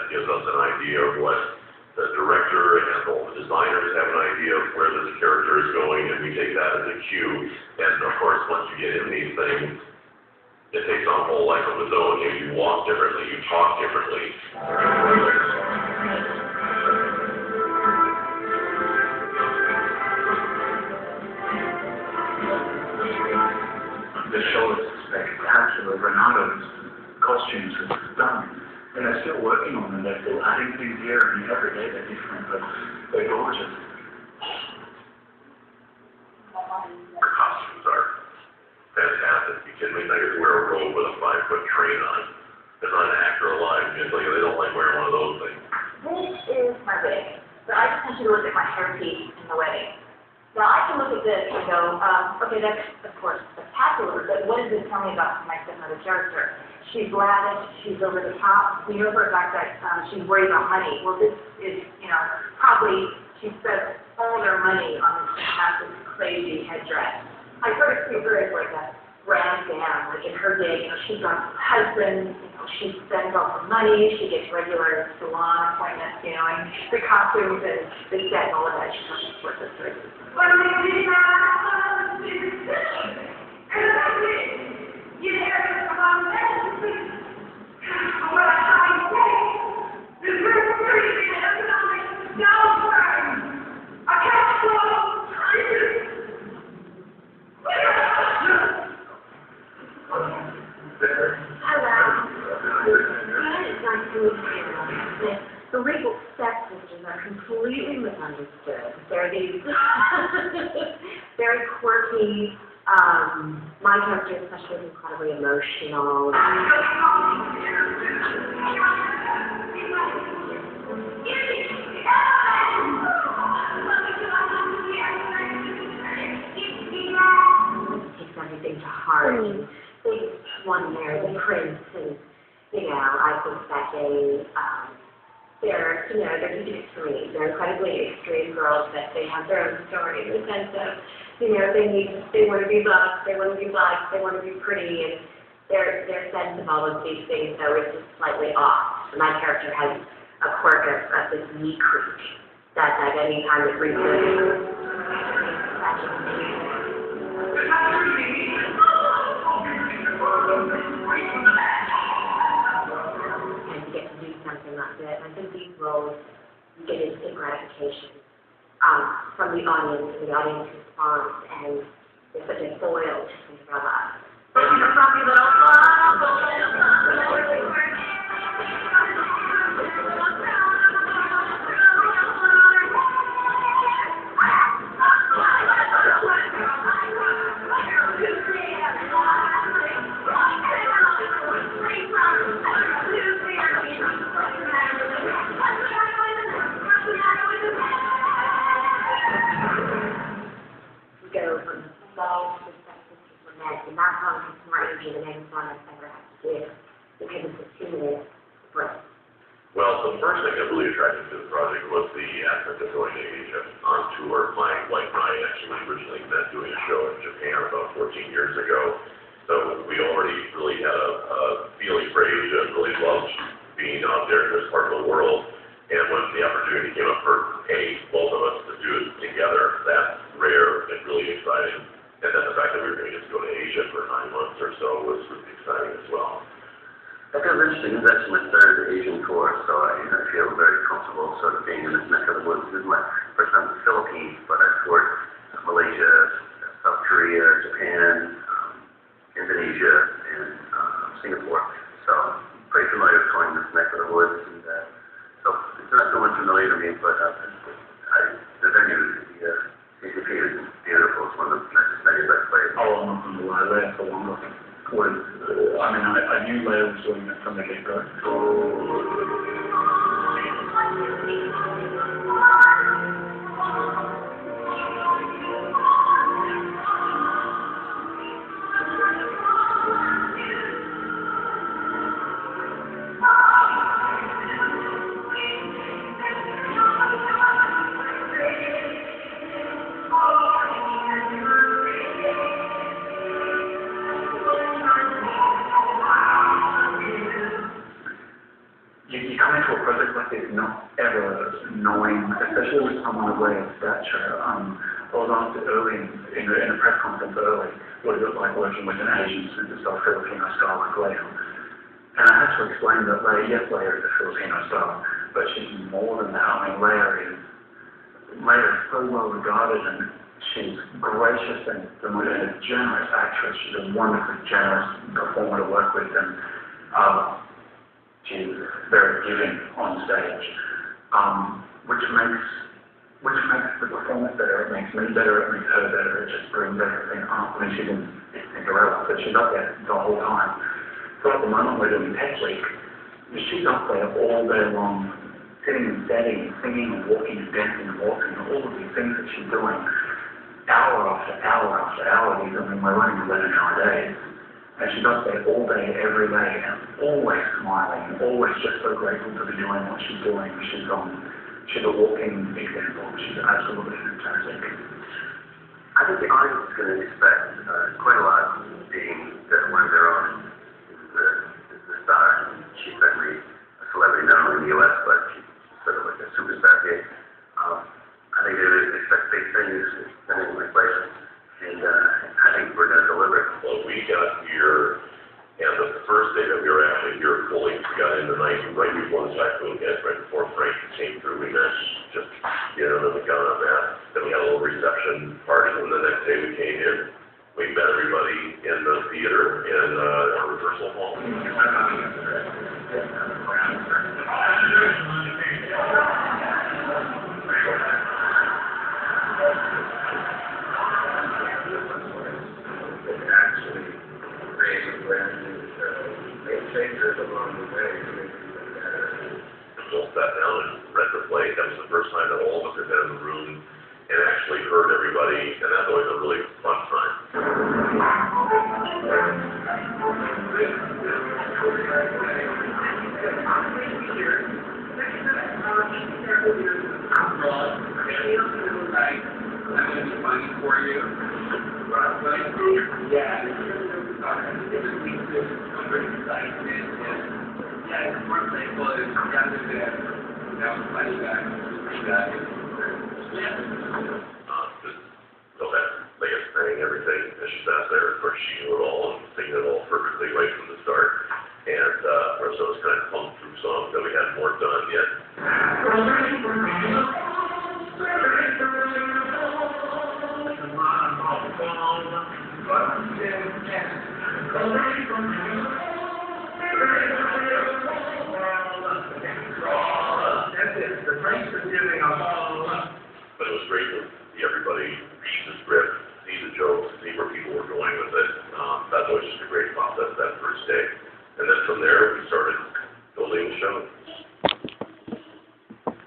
that gives us an idea of what the director and all the designers have an idea of where this character is going, and we take that as a cue. And of course, once you get in these things, it takes on a whole life of its own. You walk differently, you talk differently. The show is spectacular. Renato's costumes are stunning. And they're still working on them. They're still adding things here, and every day they're different, but they're gorgeous. Our costumes are fantastic. You kidding me? I get to wear a robe with a 5-foot train on it. There's not an actor alive. They don't like wearing one of those things. This is my wig. So I just want you to look at my hairpiece in the wedding. Now I can look at this and go, okay, that's of course spectacular, but what does this tell me about my stepmother character? She's lavish, she's over the top. We know for a fact that she's worried about money. Well, this is, probably she spent all their money on this fantastic crazy headdress. I sort of see her as like a grand dame. Like in her day, she's got a husband, she spends all her money, she gets regular salon appointments, and the costumes and the set and all of that. She's not just worth it. The legal sex images are completely misunderstood. They're these very quirky, my character especially is incredibly emotional. Takes everything to heart. And they won there, the prince, and I think that they're just extreme. They're incredibly extreme girls, that they have their own story in the sense of, they want to be loved, they want to be liked, they want to be pretty, and their sense of all of these things, though, is just slightly off. And my character has a quirk of this knee creak that at any time it reaches. Something like that. I think these roles get instant gratification from the audience response, and they're such a foil to Cinderella. And that song has more energy than any song I've ever had to do, because it's a 2-minute break. Well, the first thing that really attracted me to the project was the aspect of going to Asia on tour. My wife and I actually originally met doing a show in Japan about 14 years ago. So we already really had a feeling for Asia and really loved being out there in this part of the world. And when the opportunity came up for both of us to do it together, that's rare and really exciting. And then the fact that we were going to get to go to Asia for 9 months or so was really exciting as well. That feels interesting. This is actually my third Asian tour, so I feel very comfortable sort of being in this neck of the woods. This is my first time in the Philippines, but I've toured Malaysia, South Korea, Japan, Indonesia, and Singapore. So I'm pretty familiar with going this neck of the woods, and so it's not so unfamiliar to me, but the venue CCP is beautiful. It's one of the nicest venues I've played. Oh, I'm not going to lie, Leia for one I knew Leia was doing it from the get-go. come into a project like this not ever knowing, especially with someone of Leia's stature. I was asked early in a press conference early, what is it like working with an Asian superstar Filipino star like Leia? And I had to explain that Leia is a Filipino star, but she's more than that. I mean, Leia is so well regarded, and she's gracious and a generous actress. She's a wonderfully generous performer to work with, and she's very giving on stage, which makes the performance better. It makes me better. It makes her better. It just brings everything up. I mean, she's in Cinderella, but she's up there the whole time. So at the moment we're doing Tech Week, she's up there all day long, sitting and setting, and singing and walking and dancing and walking, and all of these things that she's doing, hour after hour after hour. I mean, we're running 11-hour days, and she's up there all day, every day, and always smiling, always just so grateful to be doing what she's doing. She's a walking example. She's absolutely fantastic. I think the audience is going to expect quite a lot, being that one of their own is the star. She's certainly a celebrity not only in the U.S., but she's sort of like a superstar here. I think they would expect big things in my place, and I think we're going to deliver. Well, we got here, and the first day that we were actually here fully, we got in the night right before the typhoon hit, right before Frank came through. We met, just, and then we got on that. Then we had a little reception party, and the next day we came in. We met everybody in the theater in our rehearsal hall. We'll sat down and read the play. That was the first time that all of us had been in the room and actually heard everybody, and that's always a really fun time. So that's Leia saying everything as she sat there. Of course, she knew it all and singing it all perfectly right from the start. And so it was kind of come through songs that we hadn't worked on yet. But it was great to see everybody read the script, see the jokes, see where people were going with it. That's always just a great process that first day.